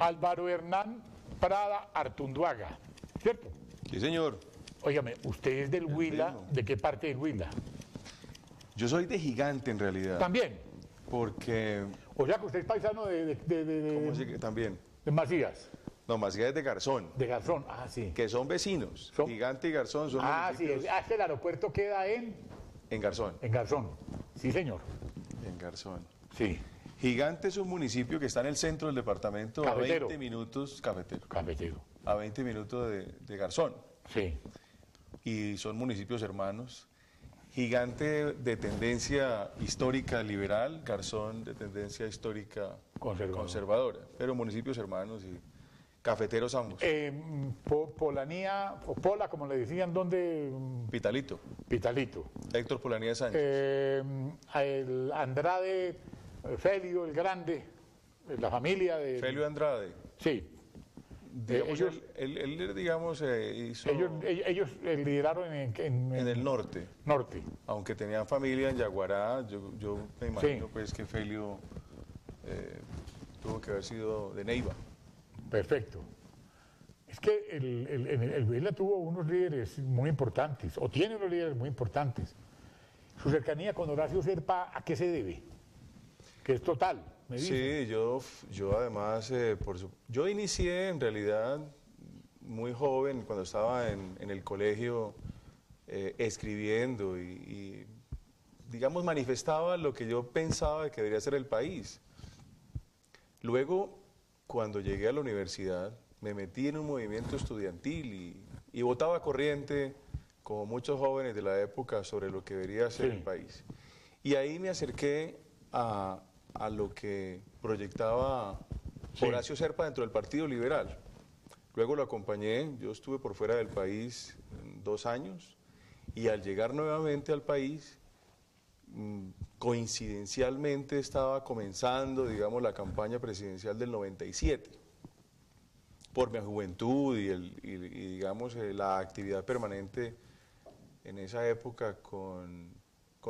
Álvaro Hernán Prada Artunduaga, ¿cierto? Sí, señor. Óigame, ¿usted es del Huila? mismo. ¿De qué parte del Huila? Yo soy de Gigante en realidad. También. Porque... O sea que usted es paisano ¿Cómo así que también? de Macías, No, Macías es de Garzón, de Garzón. Ah, sí. que son vecinos. Son- Gigante y Garzón son Ah, sí. municipios Es que el aeropuerto queda en en Garzón. Sí, señor. En Garzón. Sí. Gigante es un municipio que está en el centro del departamento Cafetero. a 20 minutos, cafetero, Cafetero. a 20 minutos de Garzón. Sí. Y son municipios hermanos. Gigante de tendencia histórica liberal, Garzón de tendencia histórica conservadora, pero municipios hermanos y cafeteros ambos. Polanía, o Pola, como le decían, ¿dónde? Pitalito, Pitalito. Héctor Polanía Sánchez. El Andrade, Felio el Grande, la familia de... Felio Andrade, Sí. digamos, ellos- él, digamos, hizo Ellos lideraron en en el norte, norte. aunque tenían familia en Yaguará, yo me imagino Sí. pues que Felio tuvo que haber sido de Neiva. Perfecto. Es que el Huila tuvo unos líderes muy importantes, o tiene unos líderes muy importantes. Su cercanía con Horacio Serpa, ¿a qué se debe? Que es total, me dice. Sí, yo además, yo inicié en realidad muy joven, cuando estaba en el colegio, escribiendo y, digamos, manifestaba lo que yo pensaba que debería ser el país. Luego, cuando llegué a la universidad, me metí en un movimiento estudiantil y votaba corriente, como muchos jóvenes de la época, sobre lo que debería ser Sí. el país. Y ahí me acerqué a lo que proyectaba Sí. Horacio Serpa dentro del Partido Liberal. Luego lo acompañé, yo estuve por fuera del país 2 años y al llegar nuevamente al país, coincidencialmente estaba comenzando, digamos, la campaña presidencial del 97. Por mi juventud y digamos, la actividad permanente en esa época con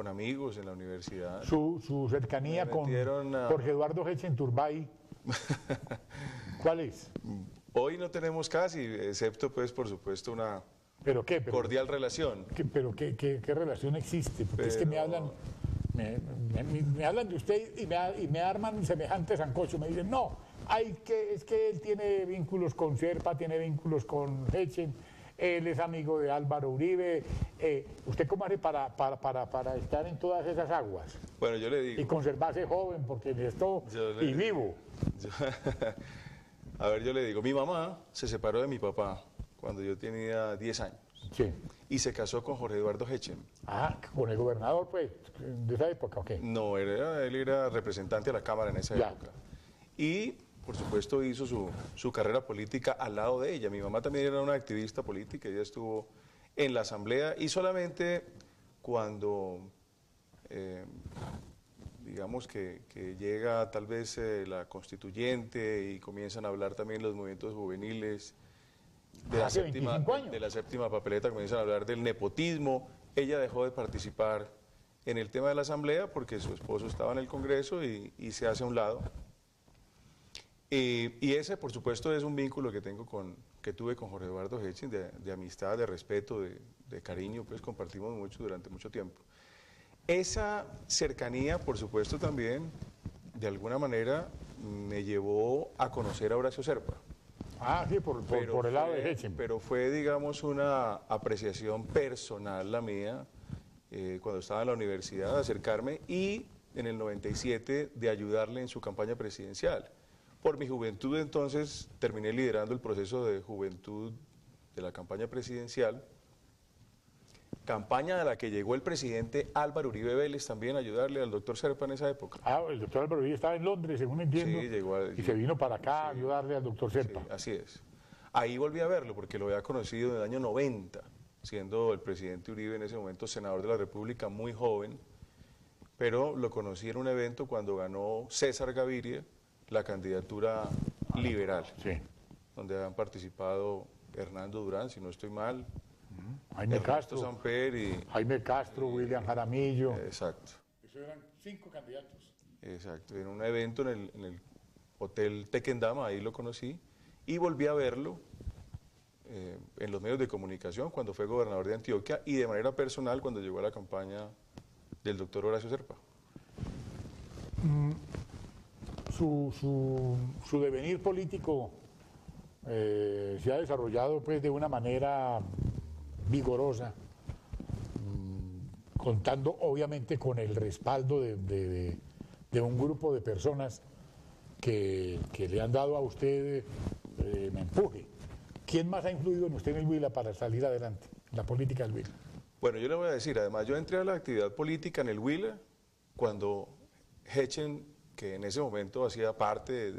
amigos en la universidad. Su cercanía Me con metieron a- Jorge Eduardo Echenturbay, ¿cuál es? Hoy no tenemos casi, excepto pues por supuesto una ¿Pero qué? Pero, cordial relación. pero ¿qué relación existe? Porque es que me Pero- hablan... Me hablan de usted y me arman semejante sancocho. Me dicen, no, es que él tiene vínculos con Serpa, tiene vínculos con Echen, él es amigo de Álvaro Uribe. ¿Usted cómo hace para estar en todas esas aguas Bueno, yo le y digo, conservarse joven, porque esto Yo le y digo. vivo? a ver, yo le digo, mi mamá se separó de mi papá cuando yo tenía 10 años Sí. y se casó con Jorge Eduardo Hechen. Ah, con el gobernador, pues, de esa época, ¿o qué? No, él era representante de la Cámara en esa Ya. época. Y, por supuesto, hizo su carrera política al lado de ella. Mi mamá también era una activista política, ella estuvo en la Asamblea y solamente cuando, digamos que llega tal vez la constituyente y comienzan a hablar también los movimientos juveniles Hace 25 años. de la séptima papeleta, comienzan a hablar del nepotismo, ella dejó de participar en el tema de la Asamblea porque su esposo estaba en el Congreso y se hace a un lado. Y ese, por supuesto, es un vínculo que tuve con Jorge Eduardo Hechen, de amistad, de respeto, de cariño, pues compartimos mucho durante mucho tiempo. Esa cercanía, por supuesto, también, de alguna manera, me llevó a conocer a Horacio Serpa. Ah, sí, por el lado de Hechen. Pero fue, digamos, una apreciación personal la mía, cuando estaba en la universidad, de acercarme y en el 97 de ayudarle en su campaña presidencial. Por mi juventud entonces terminé liderando el proceso de juventud de la campaña presidencial, campaña a la que llegó el presidente Álvaro Uribe Vélez también a ayudarle al doctor Serpa en esa época. Ah, el doctor Álvaro Uribe estaba en Londres, según entiendo, Sí, llegó y se vino para acá a ayudarle al doctor Serpa. Sí, así es. Ahí volví a verlo porque lo había conocido en el año 90, siendo el presidente Uribe en ese momento senador de la República, muy joven, pero lo conocí en un evento cuando ganó César Gaviria la candidatura liberal, Sí. donde han participado Hernando Durán, si no estoy mal, Jaime Ernesto Castro, Samper y... Jaime Castro, William Jaramillo. Exacto, Esos eran 5 candidatos. exacto. En un evento en el Hotel Tequendama, ahí lo conocí, y volví a verlo en los medios de comunicación cuando fue gobernador de Antioquia y de manera personal cuando llegó a la campaña del doctor Horacio Serpa. Su devenir político se ha desarrollado pues de una manera vigorosa, contando obviamente con el respaldo de un grupo de personas que le han dado a usted empuje. ¿Quién más ha influido en usted en el Huila para salir adelante, en la política del Huila? Bueno, yo le voy a decir, además yo entré a la actividad política en el Huila cuando Hechen, que en ese momento hacía parte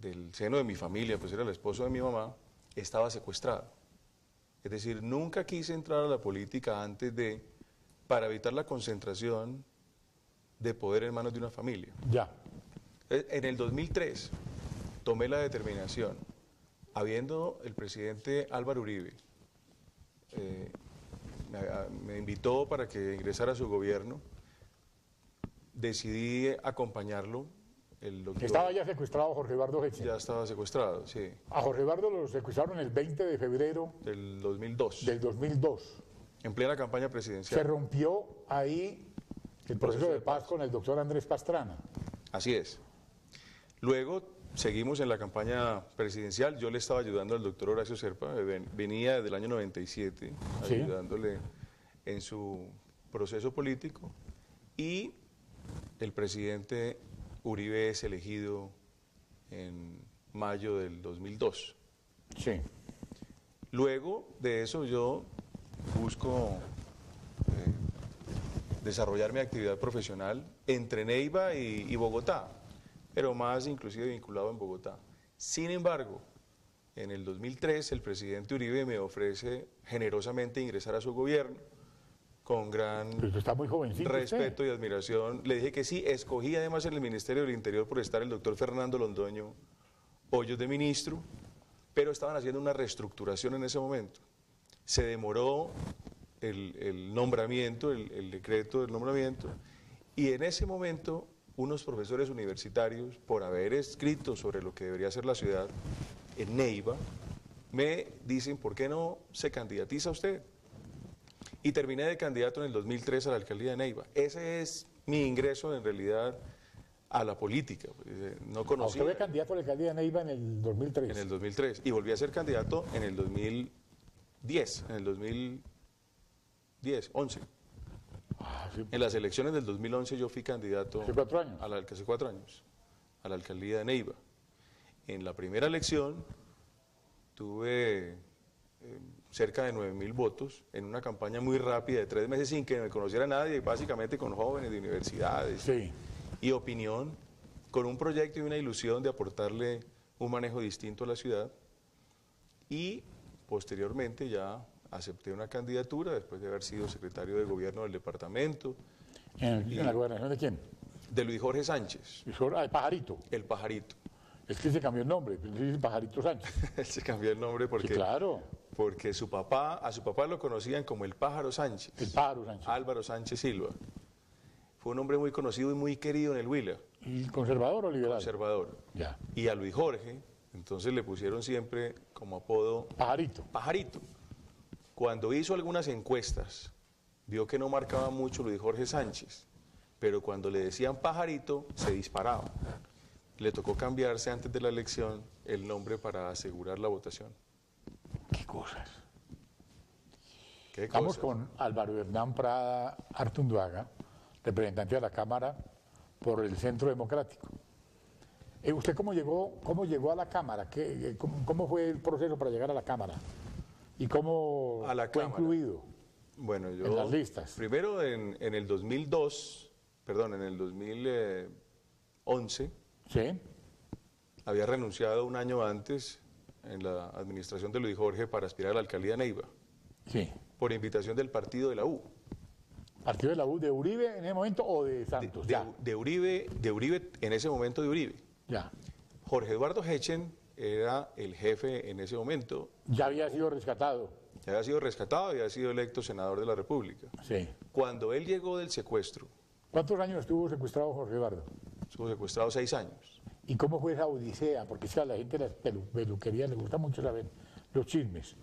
del seno de mi familia, pues era el esposo de mi mamá, estaba secuestrado. Es decir, nunca quise entrar a la política para evitar la concentración de poder en manos de una familia. Ya. En el 2003 tomé la determinación, habiendo el presidente Álvaro Uribe me invitó para que ingresara a su gobierno, decidí acompañarlo. Estaba ya secuestrado Jorge Eduardo Hechen. Ya estaba secuestrado, sí. A Jorge Eduardo lo secuestraron el 20 de febrero del 2002. Del 2002. En plena campaña presidencial. Se rompió ahí el proceso de paz con el doctor Andrés Pastrana. Así es. Luego seguimos en la campaña presidencial. Yo le estaba ayudando al doctor Horacio Serpa. Venía desde el año 97 ayudándole en su proceso político. Y el presidente Uribe es elegido en mayo del 2002. Sí. Luego de eso yo busco desarrollar mi actividad profesional entre Neiva y Bogotá, pero más inclusive vinculado en Bogotá. Sin embargo, en el 2003 el presidente Uribe me ofrece generosamente ingresar a su gobierno con gran está muy jovencito respeto y admiración. Le dije que sí, escogí además en el Ministerio del Interior por estar el doctor Fernando Londoño Hoyos de ministro, pero estaban haciendo una reestructuración en ese momento. Se demoró el nombramiento, el decreto del nombramiento, y en ese momento unos profesores universitarios, por haber escrito sobre lo que debería ser la ciudad en Neiva, me dicen, ¿por qué no se candidatiza usted? Y terminé de candidato en el 2003 a la alcaldía de Neiva. Ese es mi ingreso en realidad a la política. No conocía. ¿Usted fue candidato a la alcaldía de Neiva en el 2003? En el 2003. Y volví a ser candidato en el 2010, en el 2011. Sí. En las elecciones del 2011 yo fui candidato. ¿Hace 4 años? Hace 4 años, a la alcaldía de Neiva. En la primera elección tuve cerca de 9.000 votos en una campaña muy rápida de 3 meses sin que me conociera nadie, básicamente con jóvenes de universidades y opinión, con un proyecto y una ilusión de aportarle un manejo distinto a la ciudad. Y posteriormente ya acepté una candidatura después de haber sido secretario de gobierno del departamento. ¿En la gobernación de quién? De Luis Jorge Sánchez. El Pajarito. El Pajarito. Es que se cambió el nombre, el Pajarito Sánchez. Él se cambió el nombre porque, sí, claro. Porque a su papá lo conocían como el Pájaro Sánchez. El Pájaro Sánchez. Álvaro Sánchez Silva. Fue un hombre muy conocido y muy querido en el Huila. ¿Y conservador o liberal? Conservador. Ya. Y a Luis Jorge, entonces le pusieron siempre como apodo Pajarito. Pajarito. Cuando hizo algunas encuestas, vio que no marcaba mucho Luis Jorge Sánchez, pero cuando le decían Pajarito, se disparaba. Le tocó cambiarse antes de la elección el nombre para asegurar la votación. ¿Qué cosas? ¿Qué Estamos cosas? con Álvaro Hernán Prada Artunduaga, representante de la Cámara por el Centro Democrático. ¿Usted cómo llegó a la Cámara? ¿Cómo fue el proceso para llegar a la Cámara? ¿Y cómo fue incluido bueno, yo, en las listas? Primero en el 2011, ¿Sí? había renunciado un año antes en la administración de Luis Jorge para aspirar a la alcaldía de Neiva, Sí. por invitación del partido de la U. ¿Partido de la U de Uribe en ese momento o de Santos? De Uribe, en ese momento de Uribe. Ya. Jorge Eduardo Hechen era el jefe en ese momento. Ya había sido rescatado. Ya había sido rescatado y había sido electo senador de la República. Sí. Cuando él llegó del secuestro. ¿Cuántos años estuvo secuestrado Jorge Eduardo? estuvo secuestrado 6 años. ¿Y cómo fue esa odisea? Porque es que a la gente de las peluquerías le gusta mucho saber los chismes.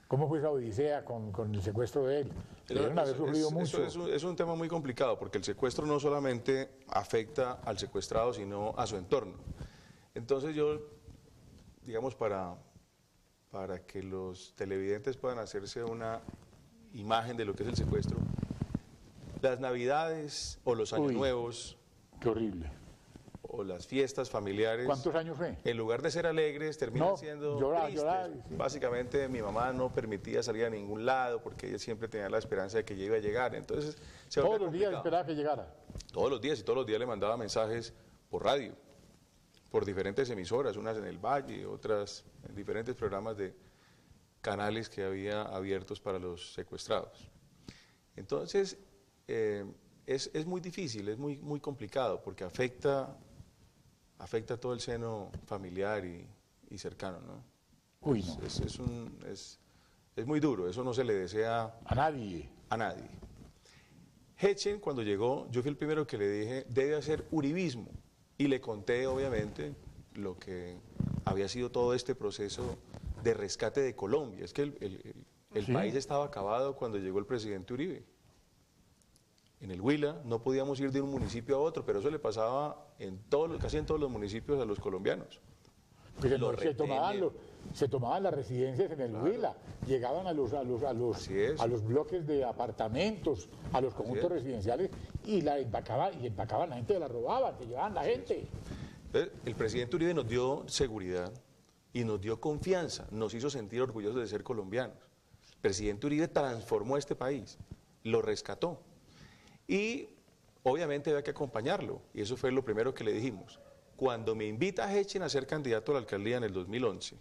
¿Cómo fue esa odisea con el secuestro de él? Debieron haber sufrido mucho. Es un tema muy complicado porque el secuestro no solamente afecta al secuestrado, sino a su entorno. Entonces yo, digamos, para que los televidentes puedan hacerse una imagen de lo que es el secuestro, las navidades o los años nuevos, qué horrible, o las fiestas familiares, ¿cuántos años fue? en lugar de ser alegres, terminan siendo tristes. Sí. Básicamente mi mamá no permitía salir a ningún lado porque ella siempre tenía la esperanza de que yo iba a llegar. Entonces, todos los días esperaba que llegara. Todos los días, y todos los días le mandaba mensajes por radio, por diferentes emisoras, unas en el Valle, otras en diferentes programas de canales que había abiertos para los secuestrados. Entonces, es muy difícil, es muy complicado porque afecta todo el seno familiar y cercano, ¿no? Uy, no. Es muy duro, eso no se le desea a nadie. A nadie. Hechen, cuando llegó, yo fui el primero que le dije, debe hacer uribismo. Y le conté, obviamente, lo que había sido todo este proceso de rescate de Colombia. Es que el país estaba acabado cuando llegó el presidente Uribe. En el Huila no podíamos ir de un municipio a otro, pero eso le pasaba casi en todos los municipios a los colombianos. Pues se tomaban las residencias en el Huila, llegaban a los bloques de apartamentos, a los conjuntos residenciales y empacaban la gente, la robaban, se llevaban la gente. Entonces, el presidente Uribe nos dio seguridad y nos dio confianza, nos hizo sentir orgullosos de ser colombianos. El presidente Uribe transformó este país, lo rescató. Y obviamente había que acompañarlo, y eso fue lo primero que le dijimos. Cuando me invita a Hechen a ser candidato a la alcaldía en el 2011,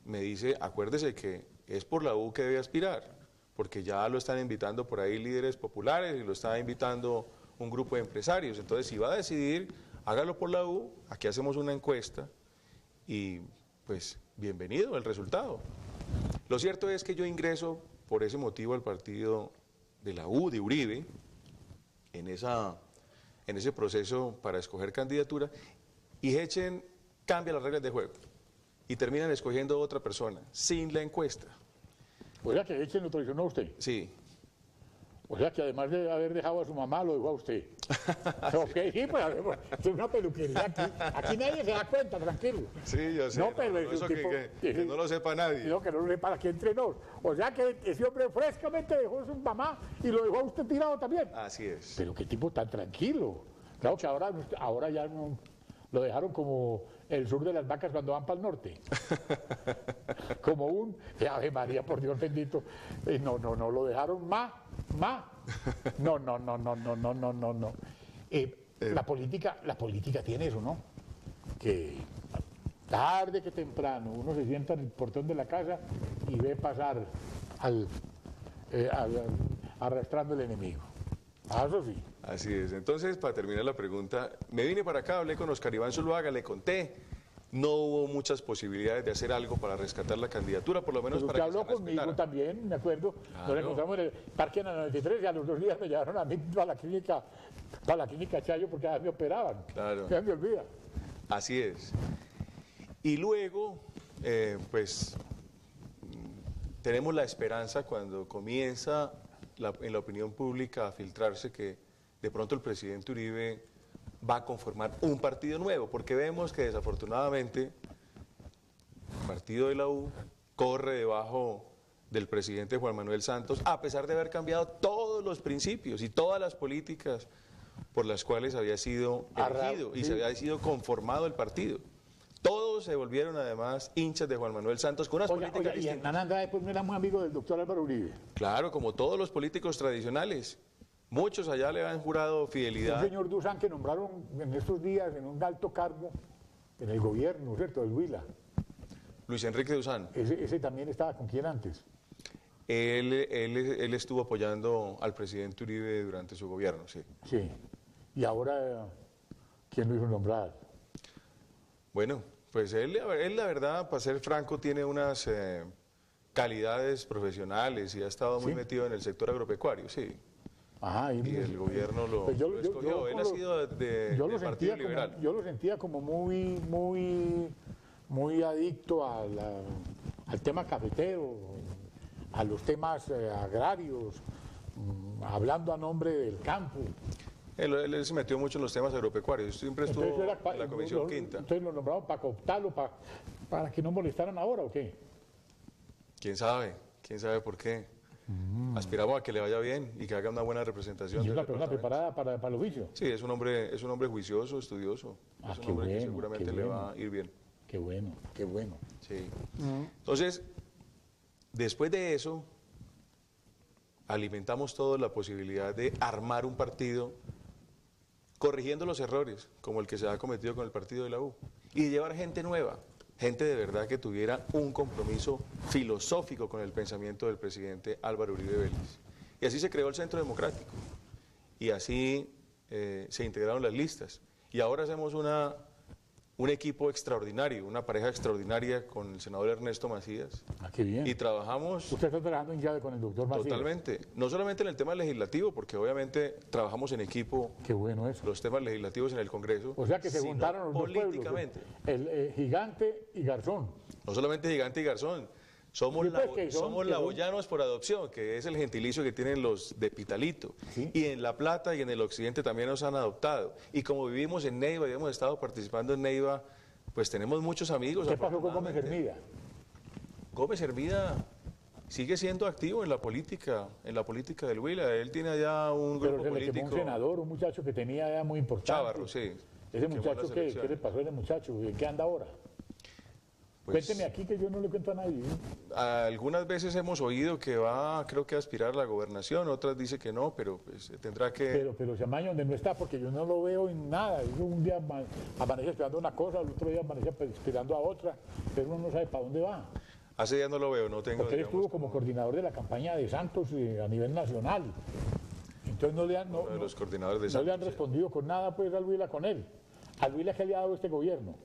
me dice, acuérdese que es por la U que debe aspirar, porque ya lo están invitando por ahí líderes populares y lo está invitando un grupo de empresarios. Entonces, si va a decidir, hágalo por la U, aquí hacemos una encuesta y pues bienvenido el resultado. Lo cierto es que yo ingreso por ese motivo al partido de la U, de Uribe, en ese proceso para escoger candidatura, y Hechen cambia las reglas de juego y terminan escogiendo a otra persona, sin la encuesta. O sea que Hechen lo traicionó a usted. Sí. O sea que además de haber dejado a su mamá, lo dejó a usted. Sí, pues es una peluquería aquí. Aquí nadie se da cuenta, tranquilo. Sí, yo sé. No, pero eso que no lo sepa nadie. No, que no lo sepa aquí entre nos. O sea que ese hombre frescamente dejó a su mamá y lo dejó a usted tirado también. Así es. Pero qué tipo tan tranquilo. Claro que ahora ya no, lo dejaron como el sur de las vacas cuando van para el norte. Como Ave María, por Dios bendito. No, lo dejaron más. No. La política tiene eso, ¿no? Que tarde que temprano uno se sienta en el portón de la casa y ve pasar arrastrando el enemigo. Eso sí. Así es. Entonces, para terminar la pregunta, me vine para acá, hablé con Oscar Iván Zuluaga, le conté. No hubo muchas posibilidades de hacer algo para rescatar la candidatura, por lo menos pero para usted habló conmigo también, me acuerdo. Claro. Nos encontramos en el Parque en la 93 y a los 2 días me llevaron a mí a la clínica Chayo porque me operaban. Claro. Ya me olvida. Así es. Y luego, pues, tenemos la esperanza cuando comienza en la opinión pública a filtrarse que de pronto el presidente Uribe va a conformar un partido nuevo, porque vemos que desafortunadamente el partido de la U corre debajo del presidente Juan Manuel Santos, a pesar de haber cambiado todos los principios y todas las políticas por las cuales había sido elegido y se había sido conformado el partido. Todos se volvieron además hinchas de Juan Manuel Santos con unas políticas distintas. Y Hernán Andrade pues no era muy amigo del doctor Álvaro Uribe. Claro, como todos los políticos tradicionales. Muchos allá le han jurado fidelidad. El señor Dusan que nombraron en estos días en un alto cargo en el gobierno, ¿cierto?, del Huila. Luis Enrique Dusan. Ese también estaba con quién antes. Él estuvo apoyando al presidente Uribe durante su gobierno, sí. Sí. Y ahora, ¿quién lo hizo nombrar? Bueno, pues él la verdad, para ser franco, tiene unas calidades profesionales y ha estado muy metido en el sector agropecuario, sí. Ajá, y el gobierno lo, pues lo escogió. Él ha sido de Partido Liberal. Yo lo sentía como muy adicto al tema cafetero, a los temas agrarios, hablando a nombre del campo. Él se metió mucho en los temas agropecuarios, siempre estuvo en la Comisión Quinta. Entonces lo nombraron para cooptarlo, para que no molestaran ahora, ¿o qué? ¿Quién sabe por qué? Aspiramos a que le vaya bien y que haga una buena representación. ¿Y es del una persona departamento. preparada para el oficio? Sí, es un hombre juicioso, estudioso. Es un hombre que seguramente le va a ir bien. Qué bueno, qué bueno. Sí. Entonces, después de eso, alimentamos todos la posibilidad de armar un partido corrigiendo los errores, como el que se ha cometido con el partido de la U, y de llevar gente nueva, gente de verdad que tuviera un compromiso filosófico con el pensamiento del presidente Álvaro Uribe Vélez. Y así se creó el Centro Democrático, y así se integraron las listas. Y ahora hacemos un equipo extraordinario, una pareja extraordinaria con el senador Ernesto Macías. Ah, qué bien. Y trabajamos... ¿Usted está trabajando en llave con el doctor Macías? Totalmente. No solamente en el tema legislativo, porque obviamente trabajamos en equipo. Qué bueno eso. Los temas legislativos en el Congreso. O sea que se sino juntaron los dos pueblos. políticamente. El Gigante y Garzón. No solamente Gigante y Garzón. Somos, Sí, pues, que somos laboyanos por adopción, que es el gentilicio que tienen los de Pitalito. Sí. Y en La Plata y en el occidente también nos han adoptado. Y como vivimos en Neiva y hemos estado participando en Neiva, pues tenemos muchos amigos. ¿Qué pasó con Gómez Hermida? Gómez Hermida sigue siendo activo en la política del Huila. Él tiene allá un grupo Pero se le político. quemó un senador, un muchacho que tenía ya muy importante. Chávarro, sí. Ese Quemó muchacho, las ¿qué elecciones. le pasó a ese muchacho? ¿En qué anda ahora? Pues, Cuénteme aquí que yo no le cuento a nadie. algunas veces hemos oído que va, creo que a aspirar a la gobernación, otras dice que no, pero pues tendrá que... Pero se amaña donde no está, porque yo no lo veo en nada. Yo un día amanece esperando una cosa, el otro día amanece esperando a otra, pero uno no sabe para dónde va. Hace días no lo veo, no tengo... Porque él digamos, estuvo como coordinador de la campaña de Santos a nivel nacional. Entonces no le han, uno de los coordinadores de no le han Santos, sí. respondido con nada pues al Huila con él. Al Huila que le ha dado este gobierno.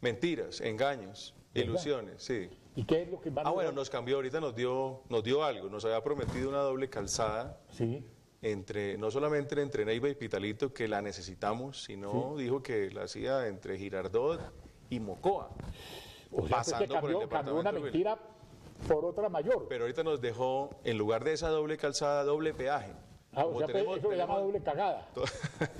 Mentiras, engaños, ¿Verdad? ilusiones, sí. ¿Y qué es lo que van a Bueno, lograr? nos cambió, ahorita nos dio algo, nos había prometido una doble calzada Sí, no solamente entre Neiva y Pitalito, que la necesitamos, sino dijo que la hacía entre Girardot y Mocoa, o sea, pues que pasando por el cambió una departamento de Huila. mentira por otra mayor. Pero ahorita nos dejó, en lugar de esa doble calzada, doble peaje. Ah, o Como sea, pues, eso le llama doble cagada.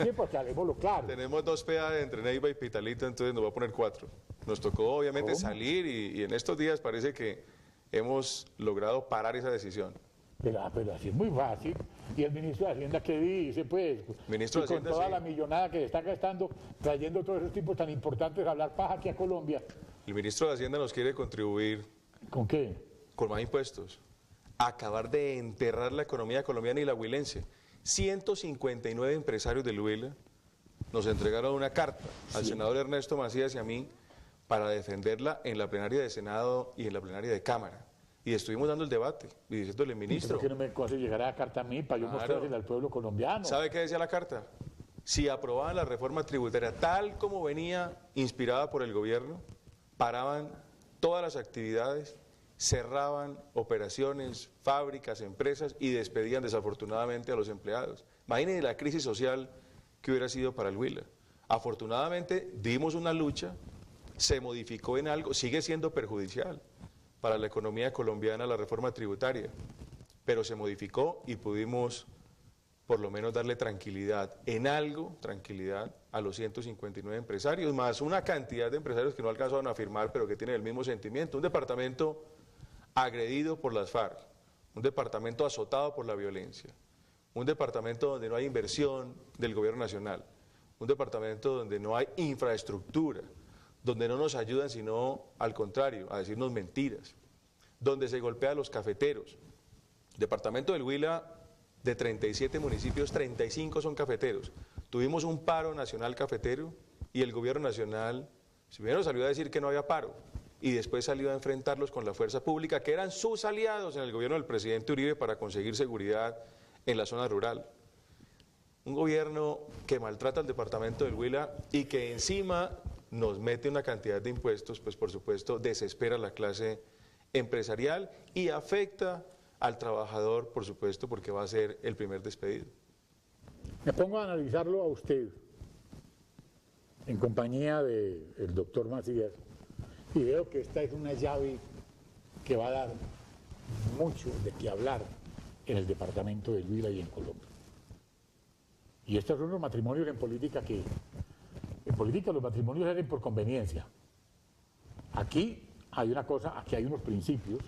Sí, porque hagámoslo claro. tenemos 2 peajes entre Neiva y Pitalito, entonces nos va a poner 4. Nos tocó obviamente ¿Cómo? salir y en estos días parece que hemos logrado parar esa decisión. Pero así es muy fácil. Y el ministro de Hacienda, ¿qué dice? Pues, Ministro y de con Hacienda, toda sí. la millonada que se está gastando, trayendo todos esos tipos tan importantes a hablar paja aquí a Colombia. El ministro de Hacienda nos quiere contribuir ¿Con qué? con más impuestos, acabar de enterrar la economía colombiana y la huilense. 159 empresarios del Huila nos entregaron una carta al senador Ernesto Macías y a mí para defenderla en la plenaria de Senado y en la plenaria de Cámara. Y estuvimos dando el debate y diciéndole, ministro, ¿Por qué no me hace llegar a la carta a mí para yo Claro. mostrársela al pueblo colombiano? ¿sabe qué decía la carta? Si aprobaban la reforma tributaria tal como venía inspirada por el gobierno, paraban todas las actividades, cerraban operaciones, fábricas, empresas y despedían desafortunadamente a los empleados. Imagínense la crisis social que hubiera sido para el Huila. Afortunadamente dimos una lucha, se modificó en algo, sigue siendo perjudicial para la economía colombiana la reforma tributaria, pero se modificó y pudimos por lo menos darle tranquilidad, en algo, tranquilidad a los 159 empresarios, más una cantidad de empresarios que no alcanzaron a firmar, pero que tienen el mismo sentimiento. Un departamento agredido por las FARC, un departamento azotado por la violencia, un departamento donde no hay inversión del gobierno nacional, un departamento donde no hay infraestructura, donde no nos ayudan sino al contrario, a decirnos mentiras, donde se golpea a los cafeteros. Departamento del Huila, de 37 municipios, 35 son cafeteros. Tuvimos un paro nacional cafetero y el gobierno nacional, primero salió a decir que no había paro y después salió a enfrentarlos con la fuerza pública, que eran sus aliados en el gobierno del presidente Uribe para conseguir seguridad en la zona rural. Un gobierno que maltrata al departamento del Huila y que encima nos mete una cantidad de impuestos, pues por supuesto desespera a la clase empresarial y afecta al trabajador, por supuesto, porque va a ser el primer despedido. Me pongo a analizarlo a usted, en compañía del doctor Macías, y veo que esta es una llave que va a dar mucho de qué hablar en el departamento del Huila y en Colombia. Y estos son los matrimonios en política que, en política los matrimonios se hacen por conveniencia. Aquí hay una cosa, aquí hay unos principios,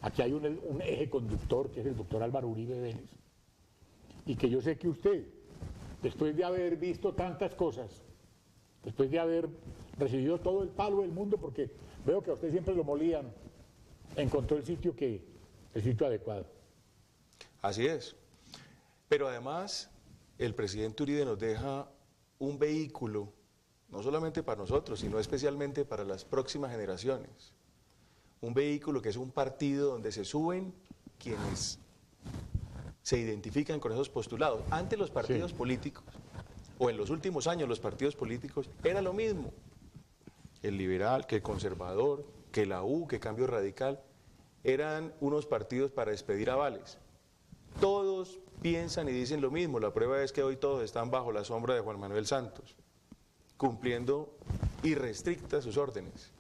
aquí hay un eje conductor que es el doctor Álvaro Uribe Vélez, y que yo sé que usted, después de haber visto tantas cosas, después de haber recibido todo el palo del mundo, porque veo que a usted siempre lo molían, encontró el sitio adecuado. Así es. Pero además, el presidente Uribe nos deja un vehículo, no solamente para nosotros, sino especialmente para las próximas generaciones. Un vehículo que es un partido donde se suben quienes se identifican con esos postulados. Antes los partidos políticos, o en los últimos años los partidos políticos, era lo mismo. El liberal, que el conservador, que la U, que Cambio Radical, eran unos partidos para despedir avales. Todos piensan y dicen lo mismo. La prueba es que hoy todos están bajo la sombra de Juan Manuel Santos, cumpliendo irrestrictas sus órdenes.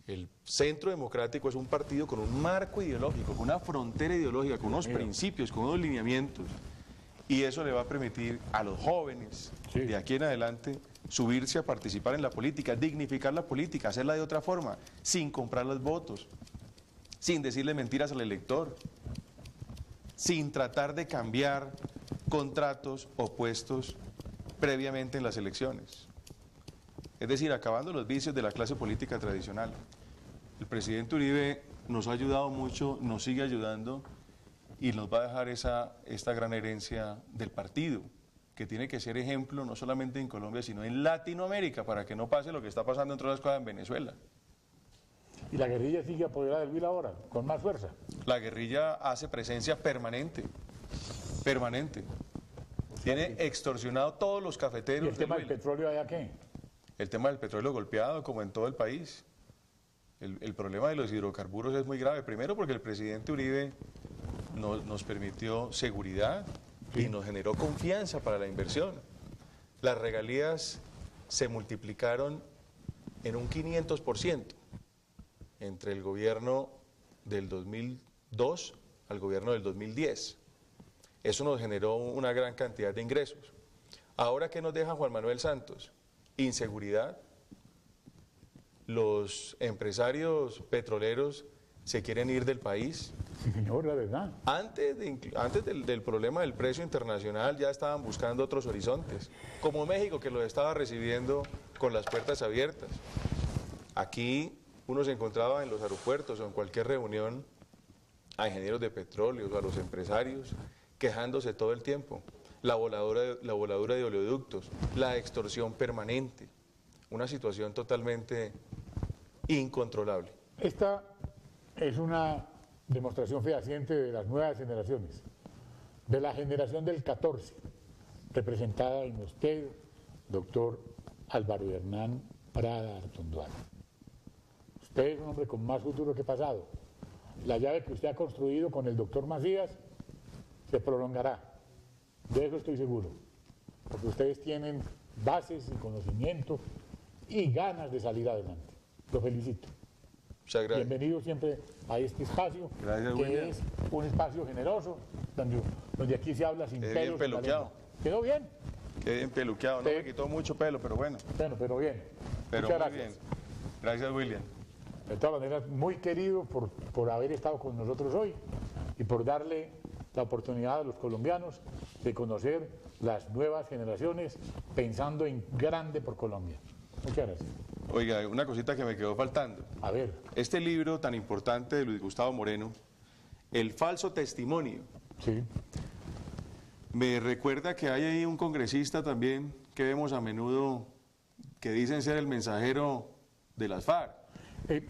El Centro Democrático es un partido con un marco ideológico, con una frontera ideológica, con unos principios, con unos lineamientos, y eso le va a permitir a los jóvenes de aquí en adelante subirse a participar en la política, dignificar la política, hacerla de otra forma, sin comprar los votos, sin decirle mentiras al elector, sin tratar de cambiar contratos o puestos previamente en las elecciones. Es decir, acabando los vicios de la clase política tradicional. El presidente Uribe nos ha ayudado mucho, nos sigue ayudando y nos va a dejar esta gran herencia del partido, que tiene que ser ejemplo no solamente en Colombia, sino en Latinoamérica, para que no pase lo que está pasando entre otras cosas en Venezuela. ¿Y la guerrilla sigue apoderada del Huila ahora, con más fuerza? La guerrilla hace presencia permanente, permanente. Tiene extorsionado todos los cafeteros. ¿Y el tema del petróleo allá qué? El tema del petróleo golpeado, como en todo el país. El problema de los hidrocarburos es muy grave. Primero porque el presidente Uribe nos permitió seguridad y nos generó confianza para la inversión. Las regalías se multiplicaron en un 500% entre el gobierno del 2002 al gobierno del 2010. Eso nos generó una gran cantidad de ingresos. Ahora, ¿qué nos deja Juan Manuel Santos? Inseguridad. Los empresarios petroleros se quieren ir del país. Sí, señor, la verdad. Antes del problema del precio internacional ya estaban buscando otros horizontes, como México, que los estaba recibiendo con las puertas abiertas. Aquí uno se encontraba en los aeropuertos o en cualquier reunión a ingenieros de petróleo, a los empresarios, quejándose todo el tiempo. La voladura de oleoductos, la extorsión permanente, una situación totalmente incontrolable. Esta es una demostración fehaciente de las nuevas generaciones, de la generación del 14, representada en usted, doctor Álvaro Hernán Prada Artunduaga. Usted es un hombre con más futuro que pasado. La llave que usted ha construido con el doctor Macías se prolongará, de eso estoy seguro, porque ustedes tienen bases y conocimiento y ganas de salir adelante. Lo felicito. Muchas gracias. Bienvenido siempre a este espacio, Gracias, que William. es un espacio generoso, donde aquí se habla sin Quedé pelos. bien en la peluqueado. lengua. ¿Quedó bien? Qué bien peluqueado, no Sí. me quitó mucho pelo, pero bueno. Bueno, pero bien. Pero Muchas muy gracias. bien. Gracias, William. De todas maneras, muy querido por haber estado con nosotros hoy y por darle la oportunidad a los colombianos de conocer las nuevas generaciones pensando en grande por Colombia. Muchas gracias. Oiga, una cosita que me quedó faltando. A ver, Este libro tan importante de Luis Gustavo Moreno, El falso testimonio, sí. me recuerda que hay ahí un congresista también que vemos a menudo que dicen ser el mensajero de las FARC.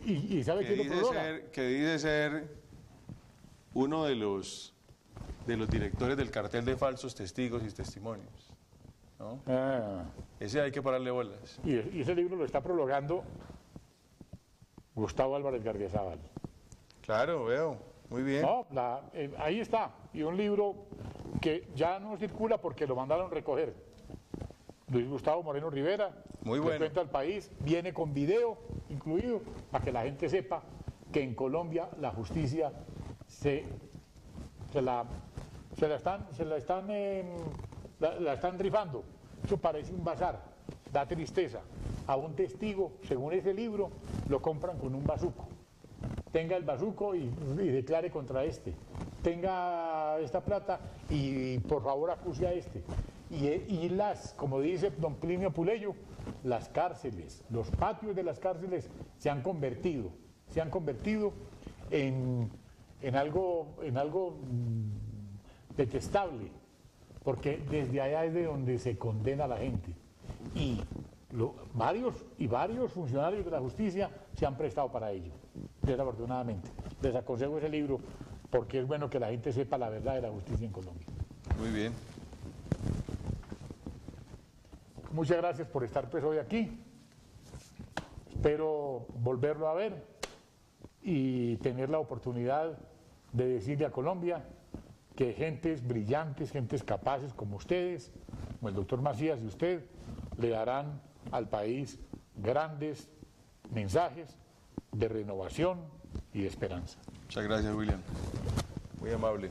¿Y sabe quién lo prologa? Que dice ser uno de los directores del cartel de falsos testigos y testimonios, ¿no? Ah, Ese hay que pararle bolas. y ese libro lo está prologando Gustavo Álvarez Gardiazabal. Claro, veo, muy bien. No, ahí está. Y un libro que ya no circula porque lo mandaron recoger. Luis Gustavo Moreno Rivera, Muy bueno. le cuenta al país, viene con video incluido, para que la gente sepa que en Colombia la justicia se la están rifando. Eso parece un bazar, da tristeza. A un testigo, según ese libro, lo compran con un bazuco. Tenga el bazuco y declare contra este. Tenga esta plata y por favor acuse a este. Y como dice don Plinio Puleyo, las cárceles, los patios de las cárceles se han convertido en algo detestable, porque desde allá es de donde se condena a la gente. Y varios funcionarios de la justicia se han prestado para ello, desafortunadamente. Les aconsejo ese libro porque es bueno que la gente sepa la verdad de la justicia en Colombia. Muy bien. Muchas gracias por estar pues hoy aquí. Espero volverlo a ver y tener la oportunidad de decirle a Colombia que gentes brillantes, gentes capaces como ustedes, como el doctor Macías y usted, le darán al país grandes mensajes de renovación y de esperanza. Muchas gracias, William. Muy amable.